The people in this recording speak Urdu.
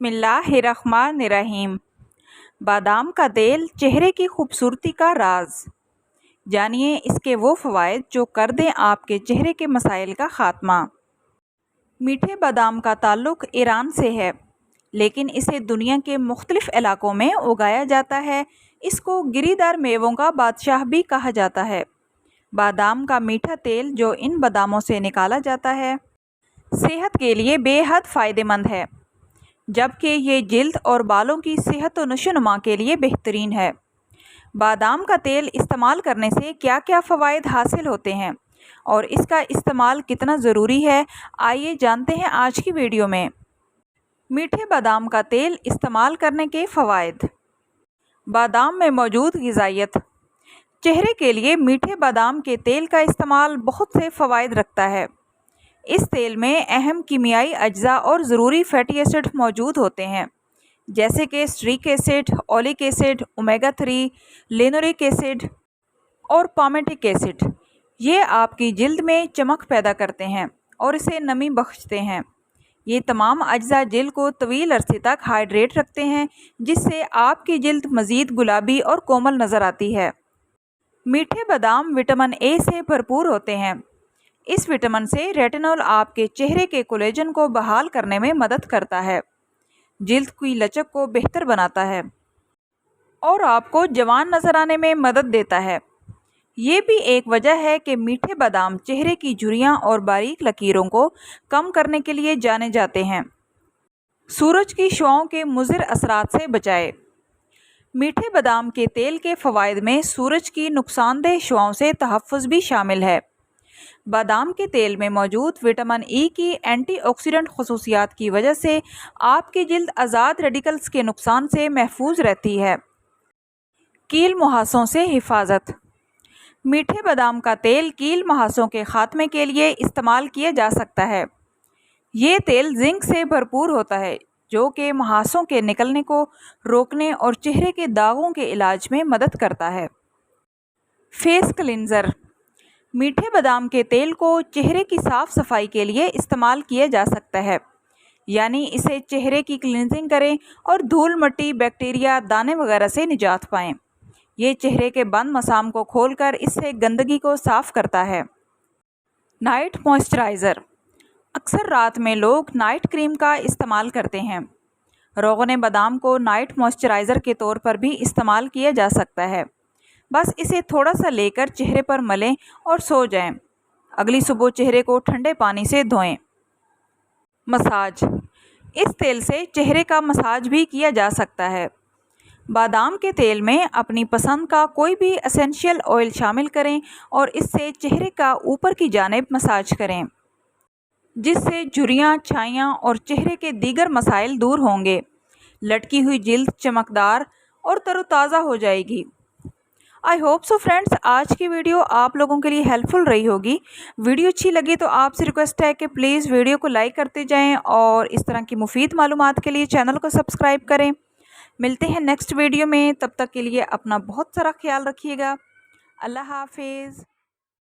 بسم اللہ الرحمن الرحیم۔ بادام کا تیل چہرے کی خوبصورتی کا راز۔ جانیے اس کے وہ فوائد جو کر دیں آپ کے چہرے کے مسائل کا خاتمہ۔ میٹھے بادام کا تعلق ایران سے ہے، لیکن اسے دنیا کے مختلف علاقوں میں اگایا جاتا ہے۔ اس کو گری دار میووں کا بادشاہ بھی کہا جاتا ہے۔ بادام کا میٹھا تیل جو ان باداموں سے نکالا جاتا ہے، صحت کے لیے بے حد فائدہ مند ہے، جبکہ یہ جلد اور بالوں کی صحت و نشوونما کے لیے بہترین ہے۔ بادام کا تیل استعمال کرنے سے کیا کیا فوائد حاصل ہوتے ہیں اور اس کا استعمال کتنا ضروری ہے، آئیے جانتے ہیں آج کی ویڈیو میں۔ میٹھے بادام کا تیل استعمال کرنے کے فوائد۔ بادام میں موجود غذائیت۔ چہرے کے لیے میٹھے بادام کے تیل کا استعمال بہت سے فوائد رکھتا ہے۔ اس تیل میں اہم کیمیائی اجزاء اور ضروری فیٹی ایسڈ موجود ہوتے ہیں، جیسے کہ citric acid, oleic acid, omega 3، linoleic acid اور پالمیٹک ایسڈ۔ یہ آپ کی جلد میں چمک پیدا کرتے ہیں اور اسے نمی بخشتے ہیں۔ یہ تمام اجزاء جلد کو طویل عرصے تک ہائیڈریٹ رکھتے ہیں، جس سے آپ کی جلد مزید گلابی اور کومل نظر آتی ہے۔ میٹھے بادام وٹامن اے سے بھرپور ہوتے ہیں۔ اس وٹامن سے ریٹینول آپ کے چہرے کے کولیجن کو بحال کرنے میں مدد کرتا ہے، جلد کی لچک کو بہتر بناتا ہے اور آپ کو جوان نظر آنے میں مدد دیتا ہے۔ یہ بھی ایک وجہ ہے کہ میٹھے بادام چہرے کی جھریاں اور باریک لکیروں کو کم کرنے کے لیے جانے جاتے ہیں۔ سورج کی شعاؤں کے مضر اثرات سے بچائے۔ میٹھے بادام کے تیل کے فوائد میں سورج کی نقصان دہ شعاؤں سے تحفظ بھی شامل ہے۔ بادام کے تیل میں موجود وٹامن ای کی اینٹی آکسیڈنٹ خصوصیات کی وجہ سے آپ کی جلد آزاد ریڈیکلز کے نقصان سے محفوظ رہتی ہے۔ کیل مہاسوں سے حفاظت۔ میٹھے بادام کا تیل کیل مہاسوں کے خاتمے کے لیے استعمال کیا جا سکتا ہے۔ یہ تیل زنک سے بھرپور ہوتا ہے، جو کہ مہاسوں کے نکلنے کو روکنے اور چہرے کے داغوں کے علاج میں مدد کرتا ہے۔ Face cleanser. میٹھے بادام کے تیل کو چہرے کی صاف صفائی کے لیے استعمال کیا جا سکتا ہے، یعنی اسے چہرے کی کلینزنگ کریں اور دھول مٹی، بیکٹیریا، دانے وغیرہ سے نجات پائیں۔ یہ چہرے کے بند مسام کو کھول کر اس سے گندگی کو صاف کرتا ہے۔ Night moisturiser. اکثر رات میں لوگ نائٹ کریم کا استعمال کرتے ہیں۔ روغن بادام کو نائٹ موئسچرائزر کے طور پر بھی استعمال کیا جا سکتا ہے۔ بس اسے تھوڑا سا لے کر چہرے پر ملیں اور سو جائیں۔ اگلی صبح چہرے کو ٹھنڈے پانی سے دھوئیں۔ مساج۔ اس تیل سے چہرے کا مساج بھی کیا جا سکتا ہے۔ بادام کے تیل میں اپنی پسند کا کوئی بھی اسینشیل آئل شامل کریں اور اس سے چہرے کا اوپر کی جانب مساج کریں، جس سے جھریاں، چھائیاں اور چہرے کے دیگر مسائل دور ہوں گے۔ لٹکی ہوئی جلد چمکدار اور تر و تازہ ہو جائے گی۔ آئی ہوپ سو فرینڈس، آج کی ویڈیو آپ لوگوں کے لیے ہیلپ فل رہی ہوگی۔ ویڈیو اچھی لگی تو آپ سے ریکویسٹ ہے کہ پلیز ویڈیو کو لائک کرتے جائیں اور اس طرح کی مفید معلومات کے لیے چینل کو سبسکرائب کریں۔ ملتے ہیں نیکسٹ ویڈیو میں، تب تک کے لیے اپنا بہت سارا خیال رکھیے گا۔ اللہ حافظ۔